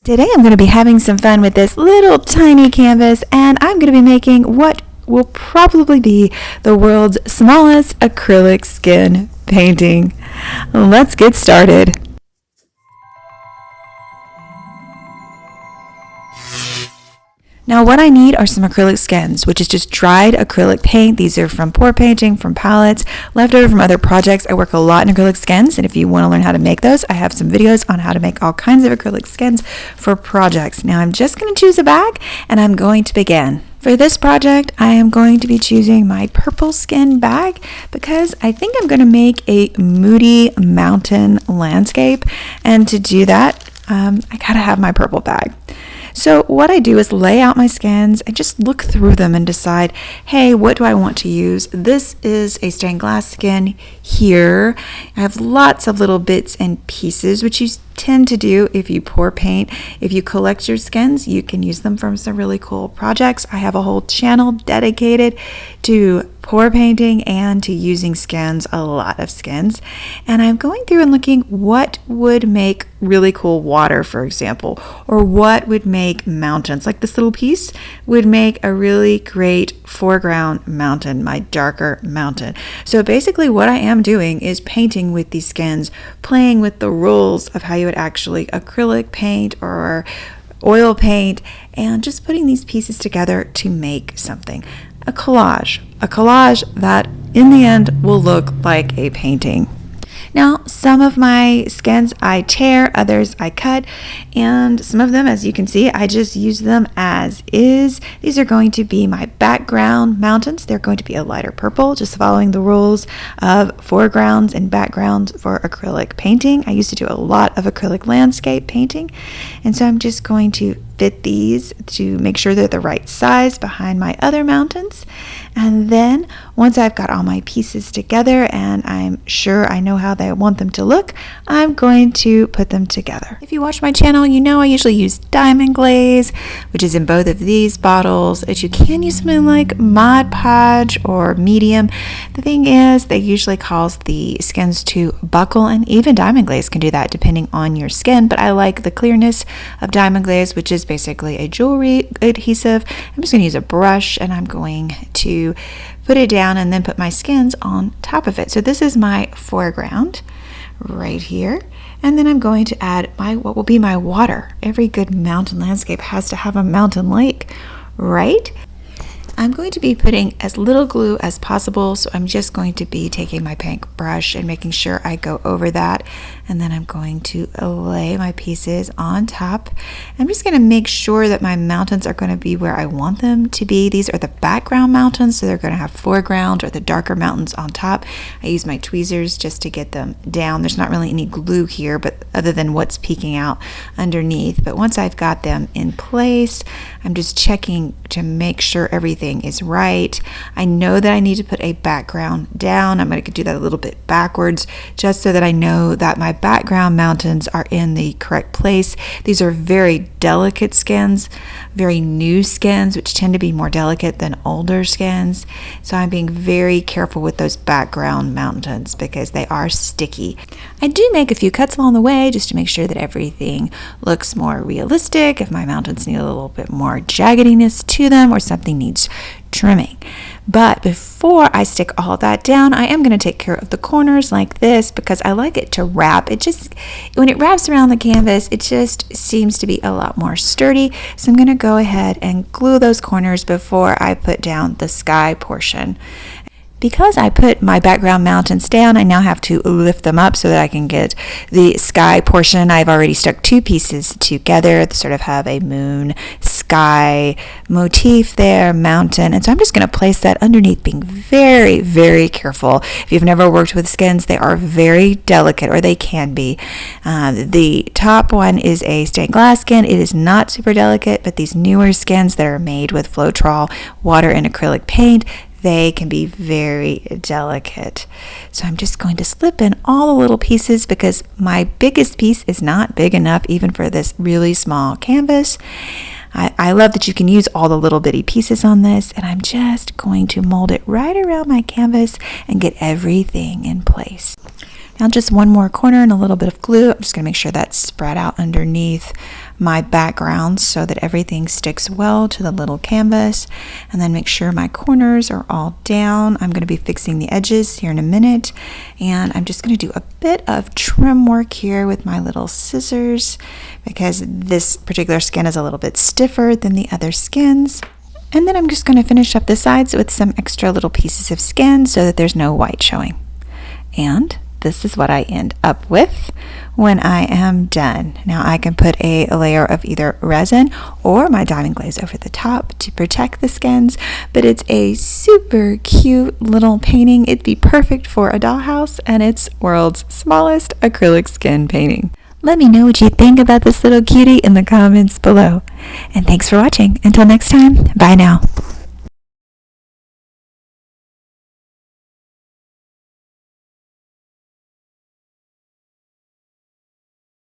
Today I'm going to be having some fun with this little tiny canvas, and I'm going to be making what will probably be the world's smallest acrylic skin painting. Let's get started. Now what I need are some acrylic skins, which is just dried acrylic paint. These are from pour painting, from palettes, left over from other projects. I work a lot in acrylic skins, and if you want to learn how to make those, I have some videos on how to make all kinds of acrylic skins for projects. Now I'm just going to choose a bag, and I'm going to begin. For this project, I am going to be choosing my purple skin bag because I think I'm going to make a moody mountain landscape, and to do that, I gotta have my purple bag. So what I do is lay out my skins and just look through them and decide, hey, what do I want to use? This is a stained glass skin here. I have lots of little bits and pieces, which you tend to do if you pour paint. If you collect your skins, you can use them from some really cool projects. I have a whole channel dedicated to pour painting and to using skins, a lot of skins. And I'm going through and looking what would make really cool water, for example, or what would make mountains. Like this little piece would make a really great foreground mountain, my darker mountain. So basically what I am doing is painting with these skins, playing with the rules of how you would actually acrylic paint or oil paint, and just putting these pieces together to make something. A collage that in the end will look like a painting. Now, some of my skins I tear, others I cut, and some of them, as you can see, I just use them as is. These are going to be my background mountains. They're going to be a lighter purple, just following the rules of foregrounds and backgrounds for acrylic painting. I used to do a lot of acrylic landscape painting, and so I'm just going to fit these to make sure they're the right size behind my other mountains. And then once I've got all my pieces together and I'm sure I know how I want them to look, I'm going to put them together. If you watch my channel, you know I usually use diamond glaze, which is in both of these bottles. If you can use something like Mod Podge or medium, the thing is they usually cause the skins to buckle, and even diamond glaze can do that depending on your skin, but I like the clearness of diamond glaze, which is basically a jewelry adhesive. I'm just going to use a brush and I'm going to put it down and then put my skins on top of it. So this is my foreground right here, and then I'm going to add what will be my water. Every good mountain landscape has to have a mountain lake, right? I'm going to be putting as little glue as possible, so I'm just going to be taking my paintbrush and making sure I go over that, and then I'm going to lay my pieces on top. I'm just going to make sure that my mountains are going to be where I want them to be. These are the background mountains, so they're going to have foreground or the darker mountains on top. I use my tweezers just to get them down. There's not really any glue here, but other than what's peeking out underneath. But once I've got them in place, I'm just checking to make sure everything is right. I know that I need to put a background down. I'm going to do that a little bit backwards just so that I know that my background mountains are in the correct place. These are very delicate skins, very new skins, which tend to be more delicate than older skins. So I'm being very careful with those background mountains because they are sticky. I do make a few cuts along the way just to make sure that everything looks more realistic. If my mountains need a little bit more jaggediness to them or something needs trimming. But before I stick all that down, I am going to take care of the corners like this because I like it to wrap. When it wraps around the canvas, it just seems to be a lot more sturdy. So I'm going to go ahead and glue those corners before I put down the sky portion. Because I put my background mountains down, I now have to lift them up so that I can get the sky portion. I've already stuck two pieces together to sort of have a moon, sky motif there, mountain. And so I'm just going to place that underneath, being very, very careful. If you've never worked with skins, they are very delicate, or they can be. The top one is a stained glass skin. It is not super delicate, but these newer skins that are made with Floetrol, water, and acrylic paint, they can be very delicate. So I'm just going to slip in all the little pieces because my biggest piece is not big enough even for this really small canvas. I love that you can use all the little bitty pieces on this, and I'm just going to mold it right around my canvas and get everything in place. Now just one more corner and a little bit of glue. I'm just going to make sure that's spread out underneath my background so that everything sticks well to the little canvas. And then make sure my corners are all down. I'm going to be fixing the edges here in a minute. And I'm just going to do a bit of trim work here with my little scissors because this particular skin is a little bit stiffer than the other skins. And then I'm just going to finish up the sides with some extra little pieces of skin so that there's no white showing. And this is what I end up with when I am done. Now I can put a layer of either resin or my diamond glaze over the top to protect the skins, but it's a super cute little painting. It'd be perfect for a dollhouse, and it's world's smallest acrylic skin painting. Let me know what you think about this little cutie in the comments below. And thanks for watching. Until next time, bye now.